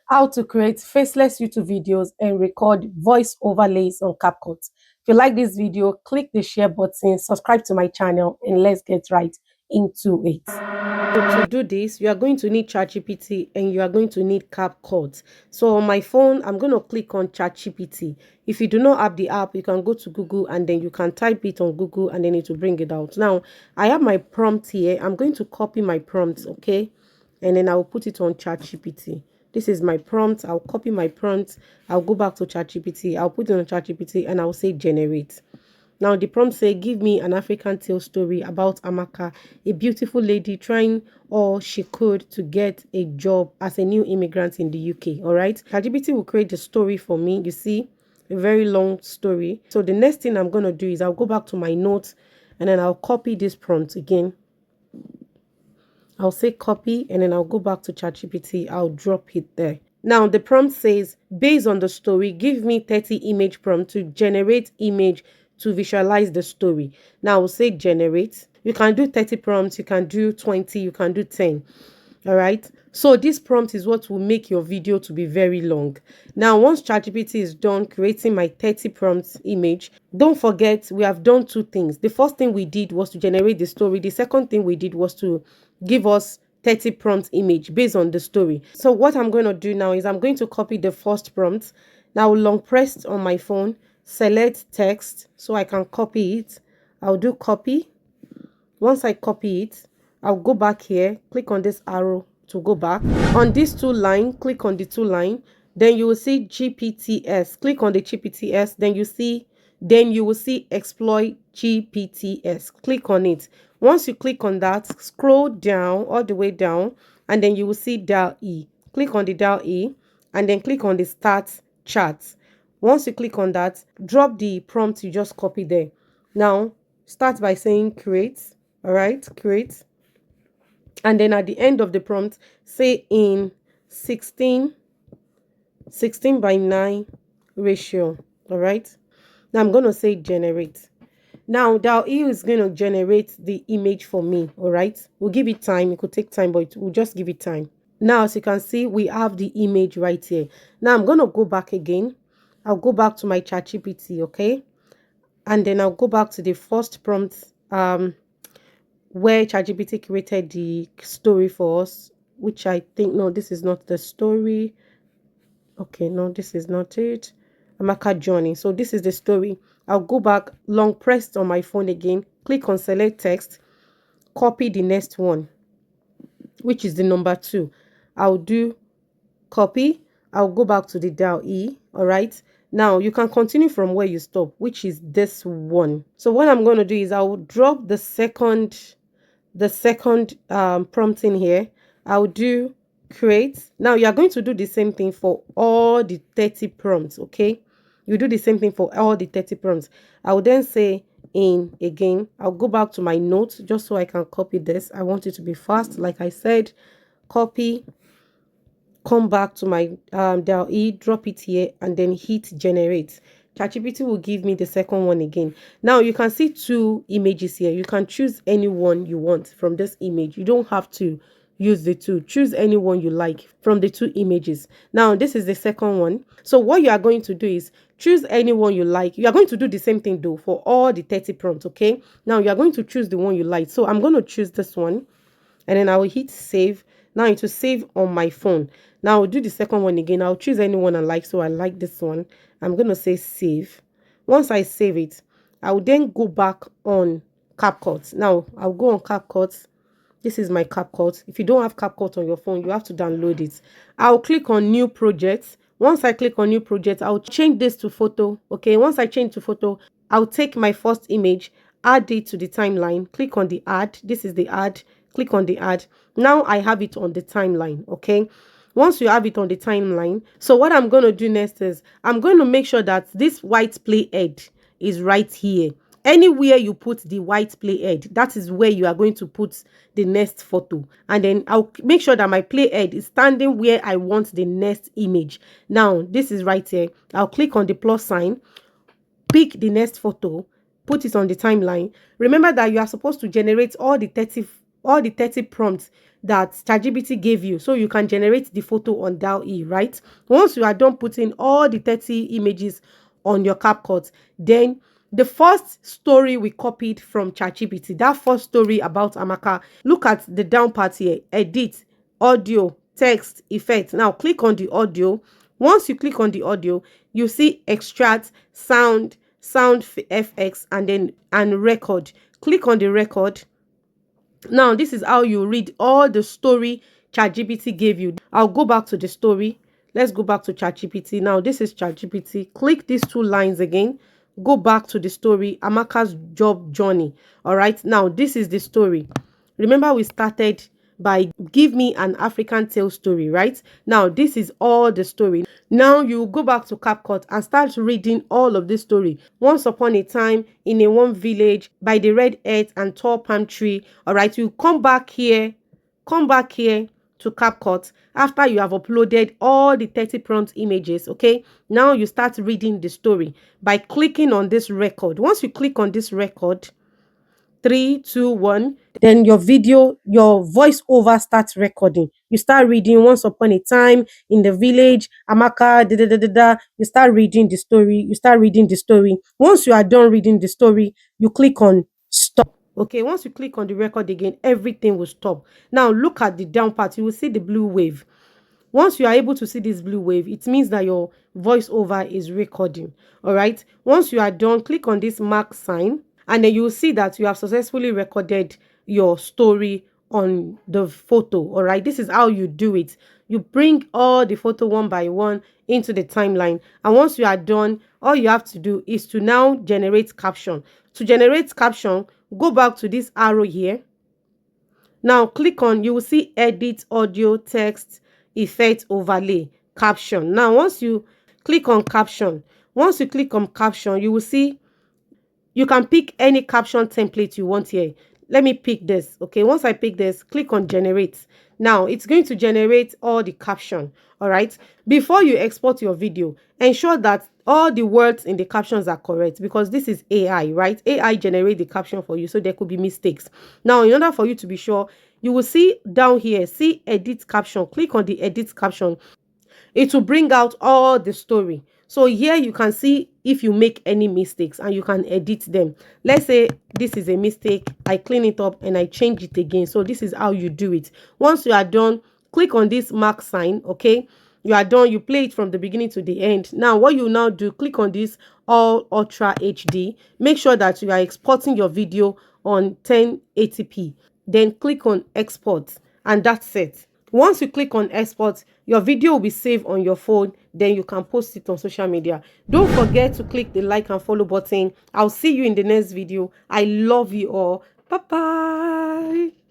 how to create faceless YouTube videos and record voice overlays on CapCut. If you like this video, click the share button, subscribe to my channel, and let's get right into it. So to do this, you are going to need ChatGPT and you are going to need CapCut. So on my phone, I'm going to click on ChatGPT. If you do not have the app, you can go to Google and then you can type it on Google and then it will bring it out. Now, I have my prompt here. I'm going to copy my prompt, okay? And then I'll put it on ChatGPT. This is my prompt. I'll copy my prompt. I'll go back to ChatGPT. I'll put it on ChatGPT and I'll say generate. Now the prompt say, give me an African tale story about Amaka, a beautiful lady trying all she could to get a job as a new immigrant in the UK. All right. ChatGPT will create the story for me. You see, a very long story. So the next thing I'm going to do is I'll go back to my notes and then I'll copy this prompt again. I'll say copy and then I'll go back to ChatGPT. I'll drop it there. Now the prompt says, based on the story, give me 30 image prompt to generate image to visualize the story. Now I'll say generate. You can do 30 prompts, you can do 20, you can do 10. All right. So this prompt is what will make your video to be very long. Now, once ChatGPT is done creating my 30 prompts image, don't forget we have done two things. The first thing we did was to generate the story. The second thing we did was to give us 30 prompt image based on the story. So what I'm going to do now is I'm going to copy the first prompt. Now long press on my phone, select text so I can copy it. I'll do copy. Once I copy it, I'll go back here, click on this arrow to go back. On these two lines, click on the two line. Then you will see GPTs. Click on the GPTs. Then you will see exploit GPTs. Click on it. Once you click on that, scroll down all the way down, and then you will see dial E. Click on the dial E, and then click on the start chat. Once you click on that, drop the prompt you just copied there. Now, start by saying create. All right, create. And then at the end of the prompt, say in 16 by 9 ratio. All right. Now I'm going to say generate. Now DALL-E is going to generate the image for me. All right. We'll give it time. It could take time, but we'll just give it time. Now, as you can see, we have the image right here. Now I'm going to go back again. I'll go back to my ChatGPT. Okay. And then I'll go back to the first prompt, where ChatGPT created the story for us, which I think, no, this is not the story. Okay, no, this is not it. Amaka journey. So this is the story. I'll go back, long pressed on my phone again, click on select text, copy the next one, which is the number 2. I'll do copy. I'll go back to the dial E. All right. Now you can continue from where you stop, which is this one. So what I'm going to do is I will drop the second prompt in here. I'll do create. Now you are going to do the same thing for all the 30 prompts. Okay, you do the same thing for all the 30 prompts. I will then say in again. I'll go back to my notes just so I can copy this. I want it to be fast, like I said. Copy, come back to my dial E, drop it here, and then hit generate. ChatGPT will give me the second one again. Now you can see 2 images here. You can choose any one you want from this image. You don't have to use the 2. Choose any one you like from the 2 images. Now this is the second one. So what you are going to do is choose any one you like. You are going to do the same thing though for all the 30 prompts. Okay, now you are going to choose the one you like. So I'm going to choose this one, and then I will hit save. Now it will save on my phone. Now I'll do the second one again. I'll choose anyone I like. So I like this one. I'm going to say save. Once I save it, I will then go back on CapCut. Now I'll go on CapCut. This is my CapCut. If you don't have CapCut on your phone, you have to download it. I'll click on new projects. Once I click on new project, I'll change this to photo. Okay, once I change to photo, I'll take my first image, add it to the timeline, click on the add. This is the add. Click on the add. Now I have it on the timeline. Okay, once you have it on the timeline, so what I'm going to do next is I'm going to make sure that this white play head is right here. Anywhere you put the white play head, that is where you are going to put the next photo. And then I'll make sure that my play head is standing where I want the next image. Now this is right here. I'll click on the plus sign, pick the next photo, put it on the timeline. Remember that you are supposed to generate all the all the 30 prompts that ChatGPT gave you so you can generate the photo on DALL-E, right? Once you are done putting all the 30 images on your CapCut, then the first story we copied from ChatGPT, that first story about Amaka, look at the down part here, edit, audio, text, effect. Now click on the audio. Once you click on the audio, you see extract, sound FX, and record. Click on the record. Now, this is how you read all the story ChatGPT gave you. I'll go back to the story. Let's go back to ChatGPT. Now, this is ChatGPT. Click these two lines again. Go back to the story, Amaka's job journey. All right. Now, this is the story. Remember, we started by give me an African tale story, right? Now, this is all the story. Now, you go back to CapCut and start reading all of this story. Once upon a time, in a one village, by the red earth and tall palm tree. All right, you come back here to CapCut after you have uploaded all the 30 prompt images. Okay, now you start reading the story by clicking on this record. Once you click on this record, 3, 2, 1, then your voiceover starts recording. You start reading once upon a time in the village, Amaka, da da da da da. You start reading the story. You start reading the story. Once you are done reading the story, you click on stop. Okay, once you click on the record again, everything will stop. Now look at the down part. You will see the blue wave. Once you are able to see this blue wave, it means that your voiceover is recording. All right. Once you are done, click on this mark sign, and then you will see that you have successfully recorded your story on the photo. All right. This is how you do it. You bring all the photo one by one into the timeline. And once you are done, all you have to do is to now generate caption. To generate caption, go back to this arrow here. Now click on, you will see edit, audio, text, effect, overlay, caption. Now once you click on caption, you will see you can pick any caption template you want here. Let me pick this. Okay, once I pick this, click on generate. Now it's going to generate all the caption. All right, before you export your video, ensure that all the words in the captions are correct, because this is AI, right? AI generate the caption for you, so there could be mistakes. Now, in order for you to be sure, you will see down here, see edit caption. Click on the edit caption. It will bring out all the story. So here you can see if you make any mistakes and you can edit them. Let's say this is a mistake, I clean it up and I change it again. So this is how you do it. Once you are done, click on this mark sign. Okay, you are done. You play it from the beginning to the end. Now what you now do, click on this all ultra HD. Make sure that you are exporting your video on 1080p. Then click on export, and that's it. Once you click on export, your video will be saved on your phone. Then you can post it on social media. Don't forget to click the like and follow button. I'll see you in the next video. I love you all. Bye bye.